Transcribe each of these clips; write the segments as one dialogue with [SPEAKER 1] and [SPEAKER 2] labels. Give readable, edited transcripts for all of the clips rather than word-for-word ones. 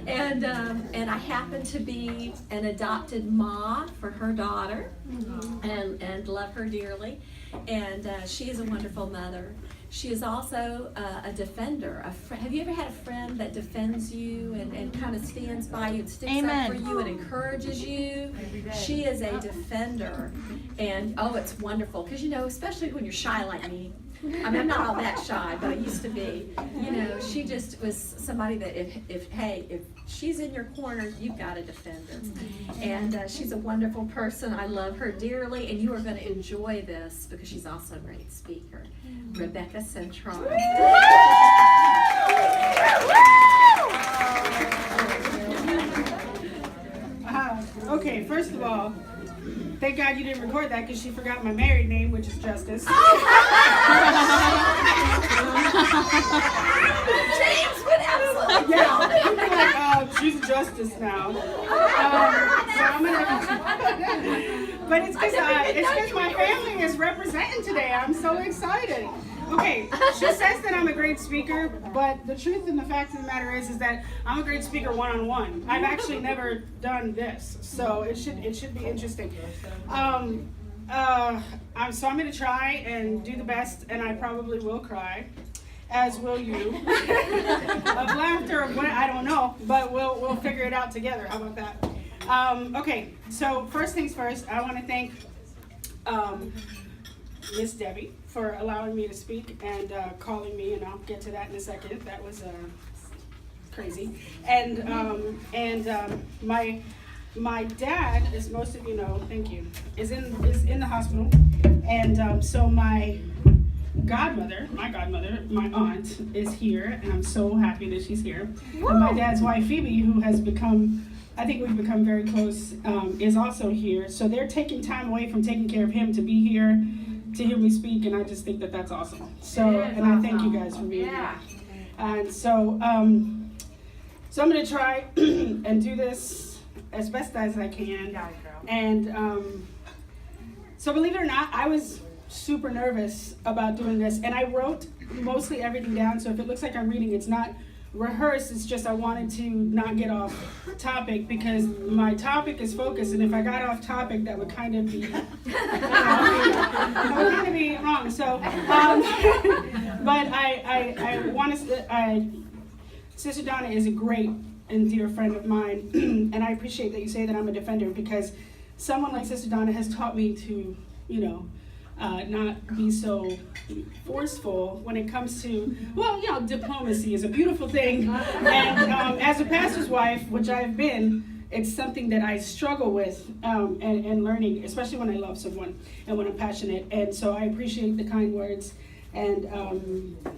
[SPEAKER 1] And I happen to be an adopted ma for her daughter, and love her dearly. And she is a wonderful mother. She is also a defender. Have you ever had a friend that defends you and kind of stands by you and sticks up for you and encourages you? She is a defender. And oh, it's wonderful. Because, you know, especially when you're shy like me. I mean, I'm not all that shy, but I used to be. You know, she just was somebody that if she's in your corner, you've got to defend her. And she's a wonderful person. I love her dearly, and you are going to enjoy this because she's also a great speaker. Rebecca Centron.
[SPEAKER 2] Okay, first of all, thank God you didn't record that because she forgot my married name, which is Justice.
[SPEAKER 1] James would absolutely
[SPEAKER 2] Yeah, people are like, she's a Justice now. So I'm gonna. But it's because my family is representing today. I'm so excited. Okay, she says that I'm a great speaker, but the truth and the fact of the matter is that I'm a great speaker one-on-one. I've actually never done this, so it should be interesting. So I'm going to try and do the best, and I probably will cry, as will you. Of laughter, of what I don't know, but we'll figure it out together. How about that? Okay, so first things first, I want to thank Miss Debbie for allowing me to speak and calling me, and I'll get to that in a second. That was crazy. And my dad, as most of you know, thank you, is in the hospital, and so my godmother, my aunt, is here, and I'm so happy that she's here. Woo! And my dad's wife, Phoebe, who has become, I think we've become very close, is also here. So they're taking time away from taking care of him to be here, to hear me speak, and I just think that that's awesome. So, and I thank you guys for being here. And so, so I'm going to try and do this as best as I can. And so believe it or not, I was super nervous about doing this, and I wrote mostly everything down, so if it looks like I'm reading, it's not rehearsed, it's just I wanted to not get off topic because my topic is focus, and if I got off topic, that would kind of be, wrong. So, but I want to. Sister Donna is a great and dear friend of mine, and I appreciate that you say that I'm a defender because someone like Sister Donna has taught me to, not be so forceful when it comes to, diplomacy is a beautiful thing. And as a pastor's wife, which I've been, it's something that I struggle with and learning, especially when I love someone and when I'm passionate. And so I appreciate the kind words, and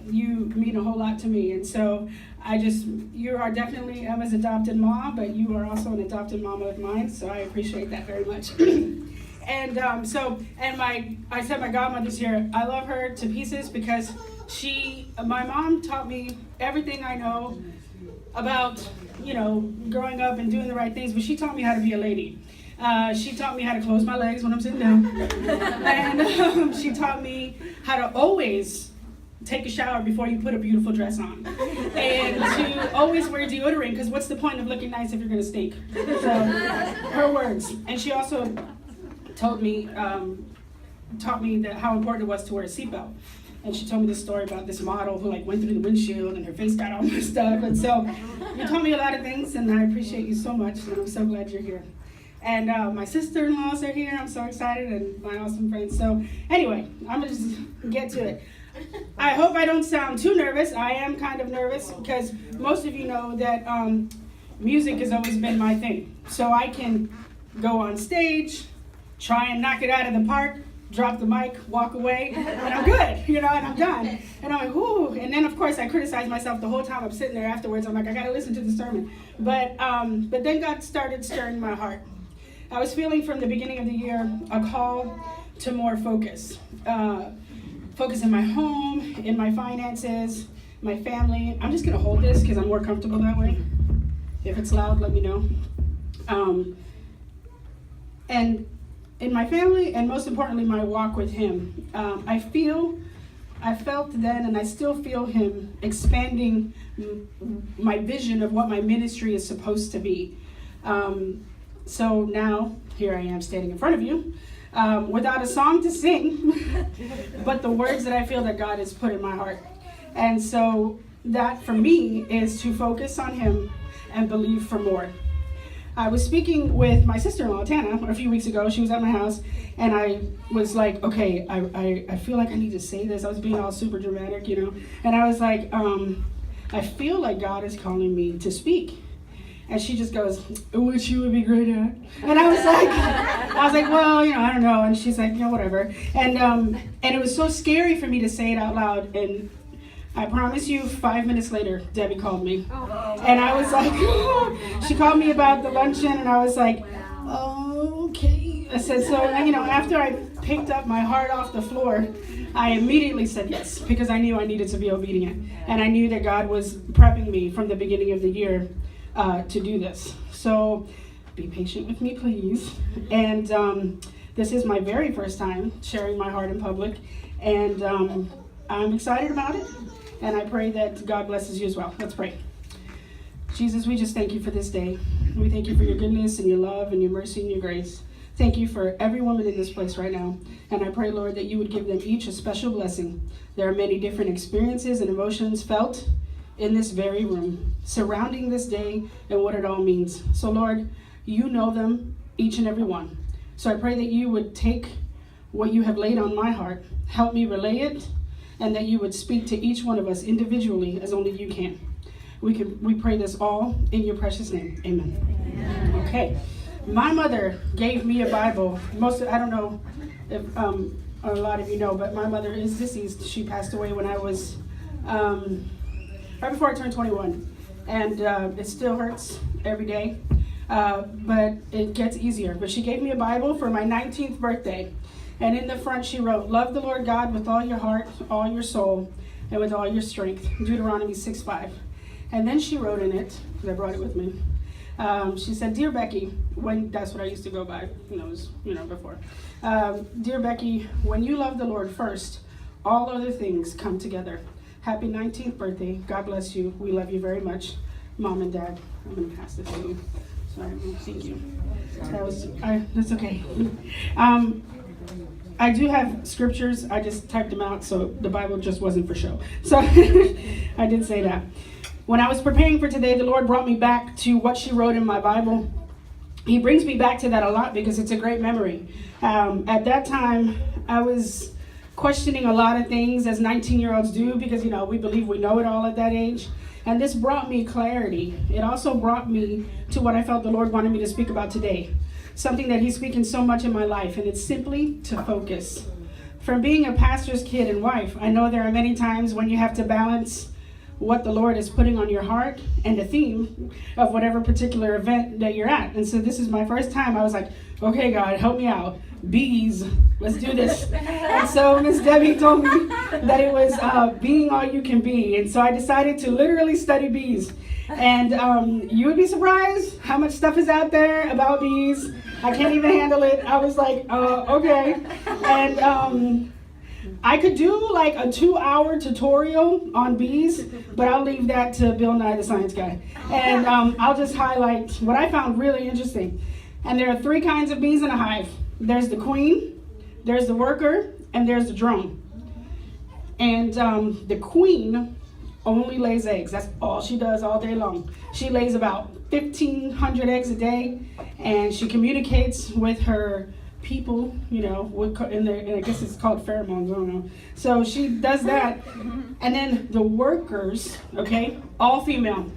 [SPEAKER 2] you mean a whole lot to me. And so you are definitely Emma's adopted mom, but you are also an adopted mama of mine, so I appreciate that very much. And I said my godmother's here. I love her to pieces because my mom taught me everything I know about, growing up and doing the right things, but she taught me how to be a lady. She taught me how to close my legs when I'm sitting down. And she taught me how to always take a shower before you put a beautiful dress on. And to always wear deodorant, because what's the point of looking nice if you're going to stink? So, her words. And she also taught me that how important it was to wear a seatbelt. And she told me this story about this model who went through the windshield and her face got all messed up. And so you taught me a lot of things, and I appreciate you so much, and I'm so glad you're here. And my sister-in-laws are here. I'm so excited, and my awesome friends. So anyway, I'm gonna just get to it. I hope I don't sound too nervous. I am kind of nervous because most of you know that music has always been my thing. So I can go on stage, try and knock it out of the park, drop the mic, walk away, and I'm good, and I'm done. And I'm like, whoo. And then, of course, I criticize myself the whole time I'm sitting there afterwards. I'm like, I got to listen to the sermon. But then God started stirring my heart. I was feeling from the beginning of the year a call to more focus. Focus in my home, in my finances, my family. I'm just going to hold this because I'm more comfortable that way. If it's loud, let me know. And in my family, and most importantly, my walk with Him. I feel I felt then, and I still feel him expanding my vision of what my ministry is supposed to be. So now, here I am standing in front of you, without a song to sing, but the words that I feel that God has put in my heart. And so that for me is to focus on him and believe for more. I was speaking with my sister-in-law, Tana, a few weeks ago. She was at my house, and I was like, okay, I feel like I need to say this. I was being all super dramatic, you know, and I was like, I feel like God is calling me to speak. And she just goes, which you would be great at. And I was like, well, you know, I don't know. And she's like, yeah, whatever. And it was so scary for me to say it out loud. And I promise you, 5 minutes later, Debbie called me. And I was like, she called me about the luncheon, and I was like, okay. I said, so, you know, after I picked up my heart off the floor, I immediately said yes, because I knew I needed to be obedient. And I knew that God was prepping me from the beginning of the year to do this. So be patient with me, please. And this is my very first time sharing my heart in public, and I'm excited about it, and I pray that God blesses you as well. Let's pray. Jesus, we just thank you for this day. We thank you for your goodness and your love and your mercy and your grace. Thank you for every woman in this place right now. And I pray, Lord, that you would give them each a special blessing. There are many different experiences and emotions felt in this very room, surrounding this day and what it all means. So, Lord, you know them, each and every one. So I pray that you would take what you have laid on my heart, help me relay it, and that you would speak to each one of us individually as only you can. We pray this all in your precious name. Amen. Okay. My mother gave me a Bible. I don't know if a lot of you know, but my mother is deceased. She passed away when I was right before I turned 21. And it still hurts every day, but it gets easier. But she gave me a Bible for my 19th birthday. And in the front she wrote, love the Lord God with all your heart, all your soul, and with all your strength. Deuteronomy 6:5. And then she wrote in it, because I brought it with me, she said, Dear Becky, that's what I used to go by, before. Dear Becky, when you love the Lord first, all other things come together. Happy 19th birthday. God bless you. We love you very much. Mom and Dad. I'm going to pass this to you. Sorry. Thank you. That's okay. I do have scriptures. I just typed them out, so the Bible just wasn't for show. So I did say that. When I was preparing for today, the Lord brought me back to what she wrote in my Bible. He brings me back to that a lot because it's a great memory. At that time, I was questioning a lot of things, as 19-year-olds do, because, we believe we know it all at that age. And this brought me clarity. It also brought me to what I felt the Lord wanted me to speak about today. Something that he's speaking so much in my life, and it's simply to focus. From being a pastor's kid and wife, I know there are many times when you have to balance what the Lord is putting on your heart and the theme of whatever particular event that you're at. And so this is my first time. I was like, okay, God, help me out. Bees, let's do this. And so Miss Debbie told me that it was being all you can be. And so I decided to literally study bees. And you would be surprised how much stuff is out there about bees. I can't even handle it. I was like, okay. And I could do like a 2-hour tutorial on bees, but I'll leave that to Bill Nye, the science guy. And I'll just highlight what I found really interesting. And there are 3 kinds of bees in a hive. There's the queen, there's the worker, and there's the drone. And the queen only lays eggs. That's all she does all day long. She lays about 1,500 eggs a day, and she communicates with her people, and I guess it's called pheromones, I don't know. So she does that. And then the workers, okay, all female.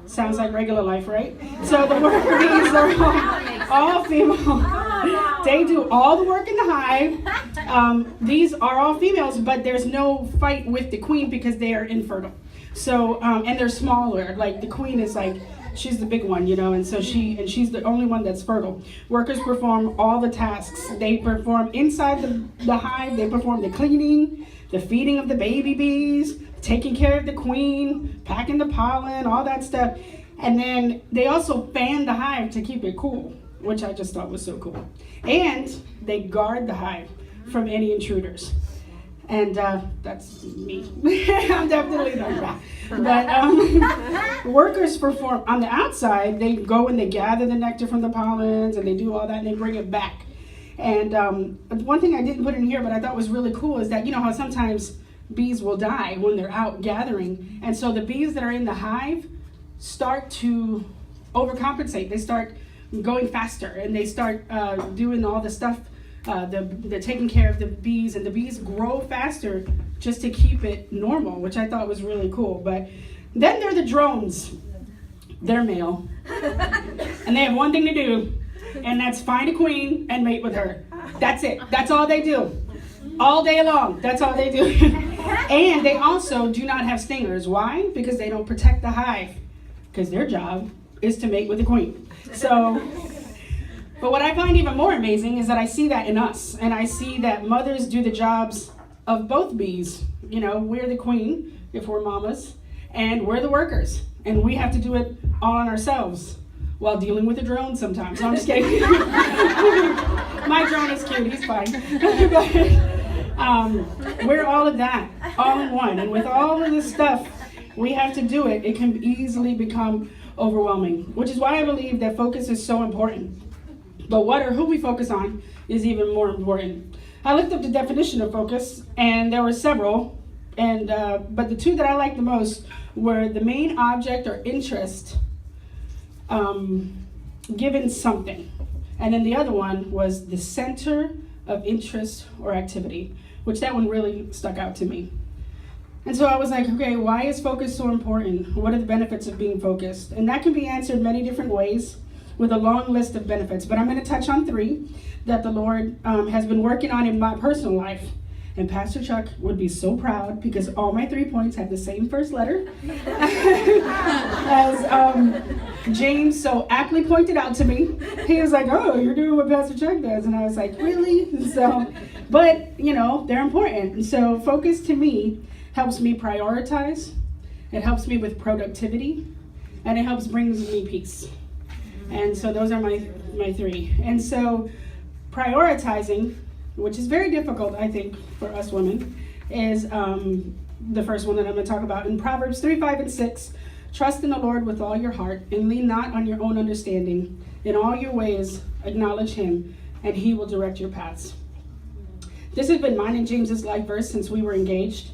[SPEAKER 2] Sounds like regular life, right? So the worker bees are all female. They do all the work in the hive. These are all females, but there's no fight with the queen because they are infertile. So, and they're smaller. Like the queen is like, she's the big one, and so she's the only one that's fertile. Workers perform all the tasks. They perform inside the hive. They perform the cleaning, the feeding of the baby bees, taking care of the queen, packing the pollen, all that stuff. And then they also fan the hive to keep it cool, which I just thought was so cool. And they guard the hive from any intruders. And that's me. I'm definitely not that. But workers perform on the outside. They go and they gather the nectar from the pollens, and they do all that, and they bring it back. And one thing I didn't put in here, but I thought was really cool, is that you know how sometimes bees will die when they're out gathering, and so the bees that are in the hive start to overcompensate. They start going faster, and they start doing all the stuff. They're taking care of the bees, and the bees grow faster just to keep it normal, which I thought was really cool. But then there are the drones. They're male, and they have one thing to do, and that's find a queen and mate with her. That's it. That's all they do. All day long. That's all they do. And they also do not have stingers. Why? Because they don't protect the hive. Because their job is to mate with the queen. So, but what I find even more amazing is that I see that in us. And I see that mothers do the jobs of both bees. You know, we're the queen, if we're mamas, and we're the workers. And we have to do it all on ourselves while dealing with the drone sometimes. No, I'm just kidding. My drone is cute, he's fine. But, we're all of that, all in one. And with all of this stuff, we have to do it. It can easily become overwhelming, which is why I believe that focus is so important. But what or who we focus on is even more important. I looked up the definition of focus, and there were several, and but the two that I liked the most were the main object or interest given something. And then the other one was the center of interest or activity, which that one really stuck out to me. And so I was like, okay, why is focus so important? What are the benefits of being focused? And that can be answered many different ways with a long list of benefits. But I'm going to touch on three that the Lord has been working on in my personal life. And Pastor Chuck would be so proud because all my 3 points have the same first letter. As James so aptly pointed out to me. He was like, oh, you're doing what Pastor Chuck does. And I was like, really? So, but, you know, they're important. And so focus to me helps me prioritize. It helps me with productivity. And it helps brings me peace. And so those are my three. And so prioritizing, which is very difficult, I think, for us women, is the first one that I'm going to talk about. In Proverbs 3, 5, and 6, trust in the Lord with all your heart and lean not on your own understanding. In all your ways, acknowledge him, and he will direct your paths. This has been mine and James's life verse since we were engaged.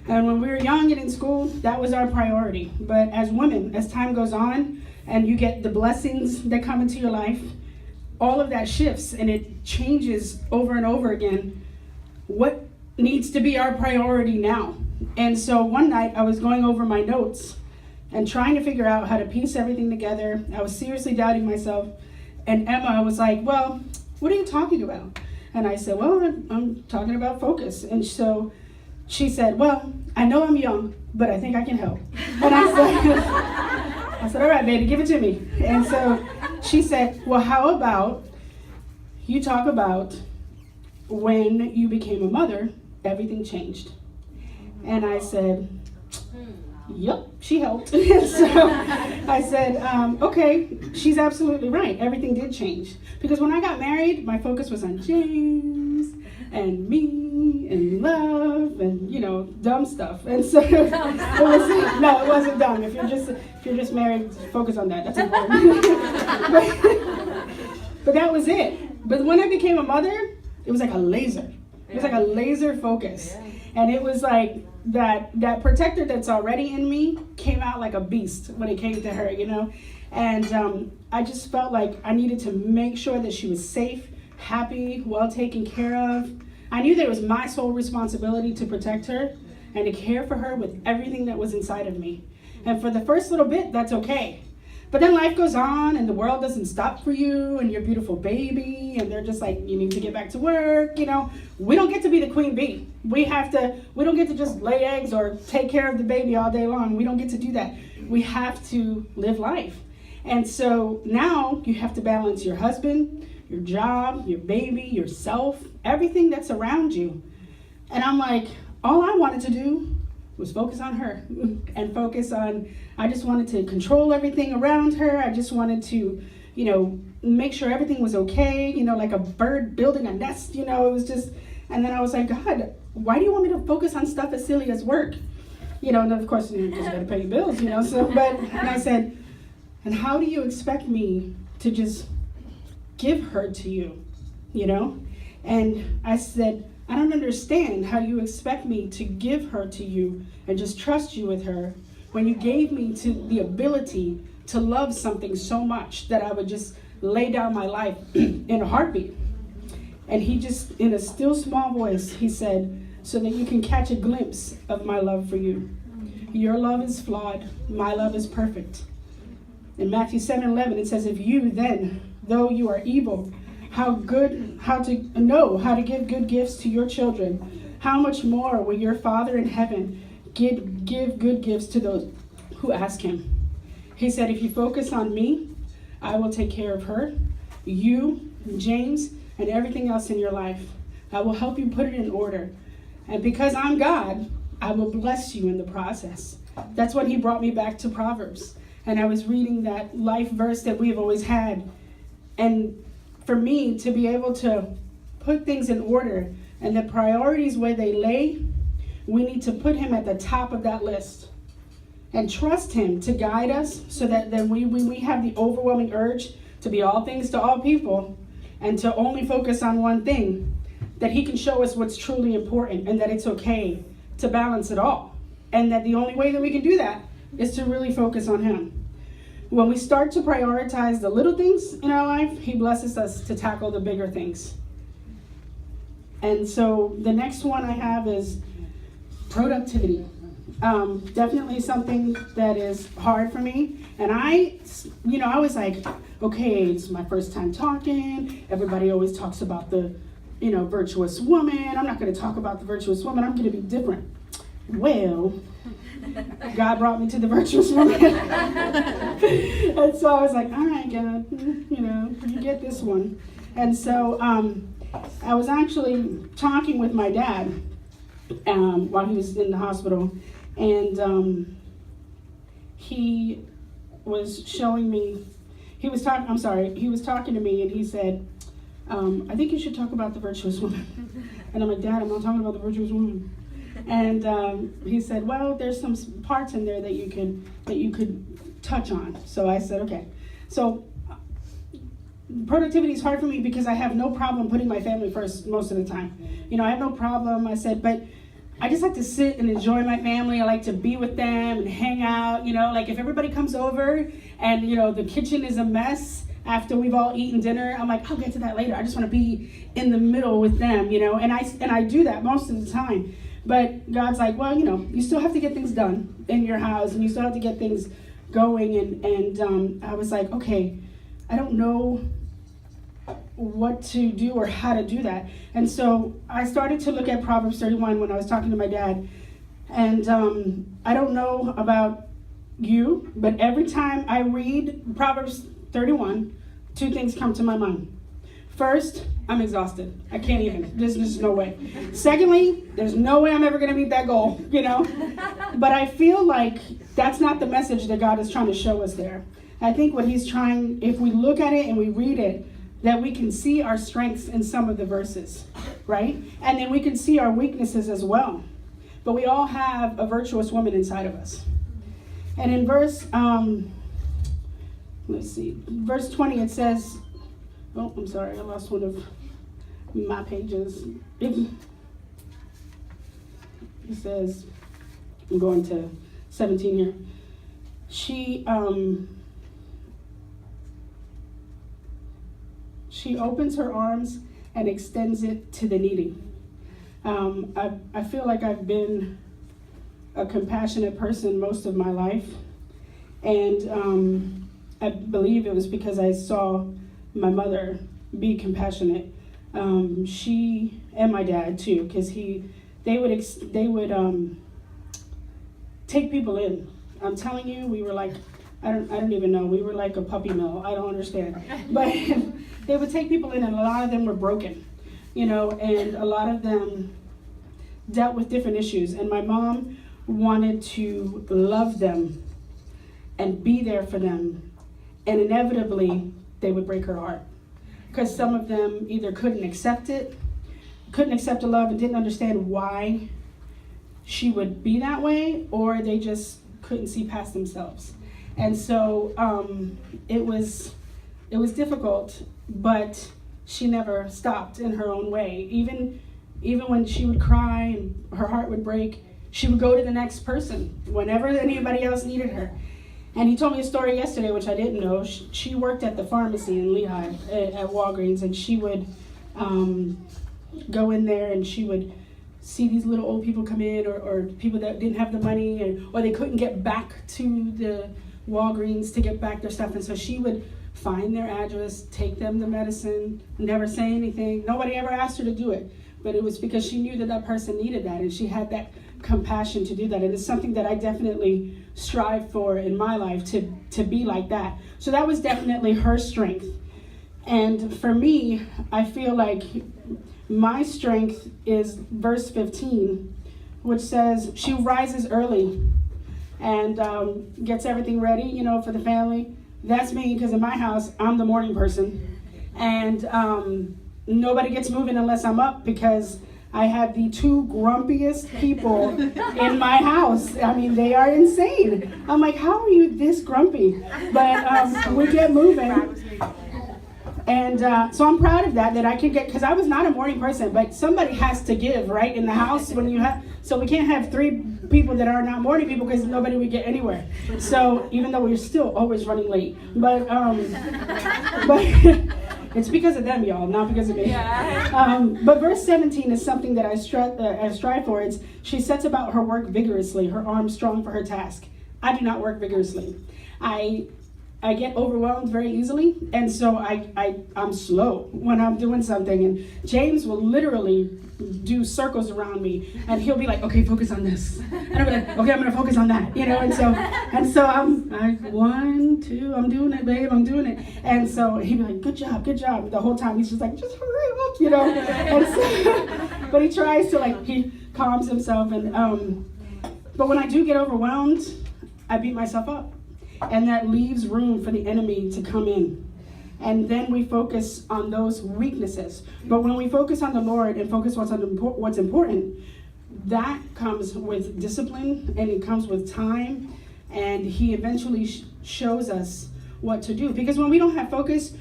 [SPEAKER 2] And when we were young and in school, that was our priority. But as women, as time goes on, and you get the blessings that come into your life, all of that shifts and it changes over and over again. What needs to be our priority now? And so one night I was going over my notes and trying to figure out how to piece everything together. I was seriously doubting myself. And Emma was like, well, what are you talking about? And I said, well, I'm talking about focus. And so she said, well, I know I'm young, but I think I can help. And I said, all right, baby, give it to me. And so she said, well, how about you talk about when you became a mother, everything changed. And I said, yep, she helped. So I said, okay, she's absolutely right. Everything did change. Because when I got married, my focus was on James and me and love and, you know, dumb stuff. And so it wasn't dumb. If you're just married, focus on that. That's important. but that was it. But when I became a mother, it was like a laser. It was like a laser focus. And it was like that protector that's already in me came out like a beast when it came to her, you know. And I just felt like I needed to make sure that she was safe, happy, well taken care of. I knew that it was my sole responsibility to protect her and to care for her with everything that was inside of me. And for the first little bit, that's okay. But then life goes on and the world doesn't stop for you and your beautiful baby, and they're just like, you need to get back to work, you know. We don't get to be the queen bee. We don't get to just lay eggs or take care of the baby all day long. We don't get to do that. We have to live life. And so now you have to balance your husband, your job, your baby, yourself, everything that's around you. And I'm like, all I wanted to do was focus on her and focus on, I just wanted to control everything around her. I just wanted to, you know, make sure everything was okay, you know, like a bird building a nest, you know, it was just, and then I was like, God, why do you want me to focus on stuff as silly as work? You know, and of course, you just gotta pay your bills, you know, so, and I said, and how do you expect me to just give her to you, you know? And I said, I don't understand how you expect me to give her to you and just trust you with her when you gave me the ability to love something so much that I would just lay down my life in a heartbeat. And he just, in a still small voice, he said, so that you can catch a glimpse of my love for you. Your love is flawed, my love is perfect. In Matthew 7:11, it says, if you then, though you are evil, how to know how to give good gifts to your children, how much more will your Father in heaven give good gifts to those who ask him? He said, if you focus on me, I will take care of her, you, James, and everything else in your life. I will help you put it in order. And because I'm God, I will bless you in the process. That's when he brought me back to Proverbs. And I was reading that life verse that we've always had. And for me to be able to put things in order and the priorities where they lay, we need to put him at the top of that list and trust him to guide us so that then we have the overwhelming urge to be all things to all people and to only focus on one thing, that he can show us what's truly important and that it's okay to balance it all. And that the only way that we can do that is to really focus on him. When we start to prioritize the little things in our life, he blesses us to tackle the bigger things. And so the next one I have is productivity. Definitely something that is hard for me. And I was like, okay, it's my first time talking. Everybody always talks about the, virtuous woman. I'm not going to talk about the virtuous woman. I'm going to be different. Well, God brought me to the virtuous woman. And so I was like, all right, God, you get this one. And so I was actually talking with my dad while he was in the hospital. And he was showing me, he was talking to me, and he said, I think you should talk about the virtuous woman. And I'm like, Dad, I'm not talking about the virtuous woman. And he said, well, there's some parts in there that you could touch on. So I said, okay. So productivity is hard for me because I have no problem putting my family first most of the time. I have no problem. I said, but I just like to sit and enjoy my family. I like to be with them and hang out. Like if everybody comes over and, the kitchen is a mess after we've all eaten dinner, I'm like, I'll get to that later. I just want to be in the middle with them, and I do that most of the time. But God's like, well, you still have to get things done in your house, and you still have to get things going. And I was like, okay, I don't know what to do or how to do that. And so I started to look at Proverbs 31 when I was talking to my dad. And I don't know about you, but every time I read Proverbs 31, two things come to my mind. First, I'm exhausted. I can't even. There's just no way. Secondly, there's no way I'm ever going to meet that goal, But I feel like that's not the message that God is trying to show us there. I think what he's trying, if we look at it and we read it, that we can see our strengths in some of the verses, right? And then we can see our weaknesses as well. But we all have a virtuous woman inside of us. And in verse 20, it says, oh, I'm sorry, I lost one of my pages. It says, I'm going to 17 here. She opens her arms and extends it to the needy. I feel like I've been a compassionate person most of my life. And I believe it was because I saw my mother be compassionate. She and my dad too, because they would take people in. I'm telling you, we were like, I don't even know. We were like a puppy mill. I don't understand. But they would take people in, and a lot of them were broken, and a lot of them dealt with different issues. And my mom wanted to love them and be there for them. And inevitably, they would break her heart. Because some of them either couldn't accept it, couldn't accept the love and didn't understand why she would be that way, or they just couldn't see past themselves. And so it was difficult, but she never stopped in her own way. Even when she would cry and her heart would break, she would go to the next person whenever anybody else needed her. And he told me a story yesterday, which I didn't know. She worked at the pharmacy in Lehigh at Walgreens, and she would go in there and she would see these little old people come in, or people that didn't have the money, or they couldn't get back to the Walgreens to get back their stuff. And so she would find their address, take them the medicine, never say anything. Nobody ever asked her to do it, but it was because she knew that that person needed that, and she had that compassion to do that. And it's something that I definitely strive for in my life, to be like that. So that was definitely her strength. And for me, I feel like my strength is verse 15, which says she rises early and gets everything ready, for the family. That's me, because in my house, I'm the morning person. And nobody gets moving unless I'm up, because I have the two grumpiest people in my house. I mean, they are insane. I'm like, how are you this grumpy? But we get moving. And so I'm proud of that I can get, because I was not a morning person, but somebody has to give, right, in the house when you have, so we can't have three people that are not morning people, because nobody would get anywhere. So even though we're still always running late, but it's because of them, y'all, not because of me. But verse 17 is something that I strive for. It's, she sets about her work vigorously, her arms strong for her task. I do not work vigorously. I get overwhelmed very easily, and so I'm slow when I'm doing something. And James will literally do circles around me, and he'll be like, "Okay, focus on this," and I'm like, "Okay, I'm gonna focus on that," And so I'm 1, 2, I'm doing it, babe, I'm doing it. And so he'd be like, "Good job, good job." The whole time he's just like, "Just hurry up," And so, but he tries to, he calms himself, and but when I do get overwhelmed, I beat myself up. And that leaves room for the enemy to come in. And then we focus on those weaknesses. But when we focus on the Lord and focus what's important, that comes with discipline, and it comes with time. And he eventually shows us what to do. Because when we don't have focus,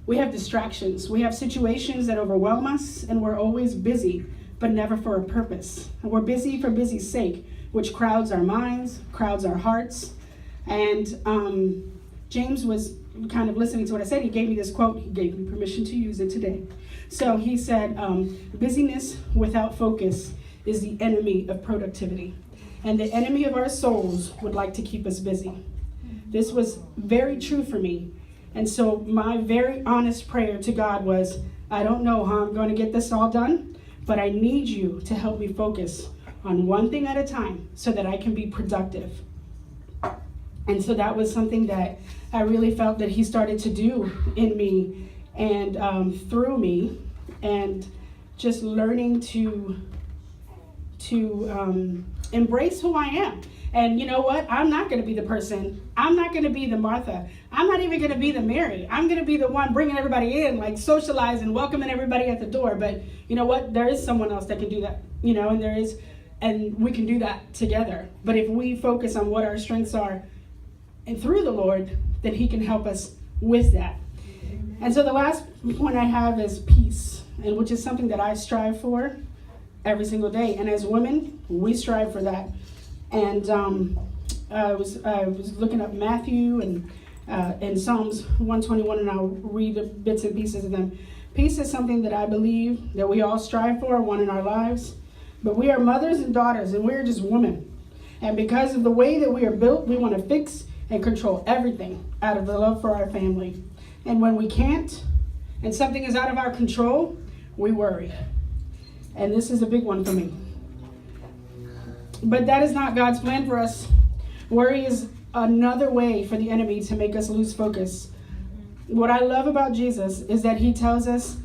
[SPEAKER 2] we have distractions. We have situations that overwhelm us, and we're always busy, but never for a purpose. And we're busy for busy's sake, which crowds our minds, crowds our hearts. And James was kind of listening to what I said. He gave me this quote. He gave me permission to use it today. So he said, busyness without focus is the enemy of productivity. And the enemy of our souls would like to keep us busy. This was very true for me. And so my very honest prayer to God was, I don't know how I'm going to get this all done, but I need you to help me focus on one thing at a time so that I can be productive. And so that was something that I really felt that he started to do in me and through me, and just learning to embrace who I am. And you know what? I'm not going to be the person. I'm not going to be the Martha. I'm not even going to be the Mary. I'm going to be the one bringing everybody in, socializing, welcoming everybody at the door. But you know what? There is someone else that can do that, and we can do that together. But if we focus on what our strengths are, and through the Lord, then he can help us with that. And so the last point I have is peace, and which is something that I strive for every single day. And as women, we strive for that. And I was looking up Matthew and Psalms 121, and I'll read bits and pieces of them. Peace is something that I believe that we all strive for, one in our lives. But we are mothers and daughters, and we're just women. And because of the way that we are built, we want to fix and control everything out of the love for our family. And when we can't, and something is out of our control, we worry. And this is a big one for me. But that is not God's plan for us. Worry is another way for the enemy to make us lose focus. What I love about Jesus is that he tells us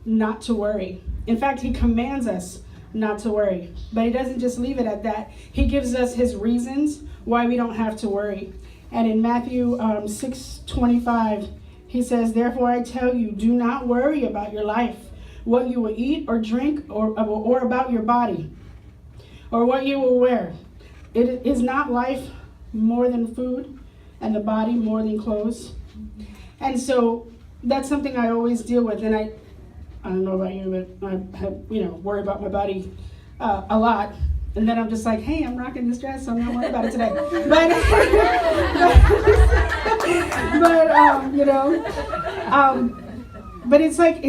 [SPEAKER 2] not to worry. In fact, he commands us not to worry. But he doesn't just leave it at that. He gives us his reasons why we don't have to worry. And in Matthew 6:25, he says, "Therefore I tell you, do not worry about your life, what you will eat or drink, or about your body, or what you will wear. It is not life more than food, and the body more than clothes. And so that's something I always deal with, and I don't know about you, but I have, worry about my body a lot. And then I'm just like, hey, I'm rocking this dress, so I'm not worried about it today. But it's like,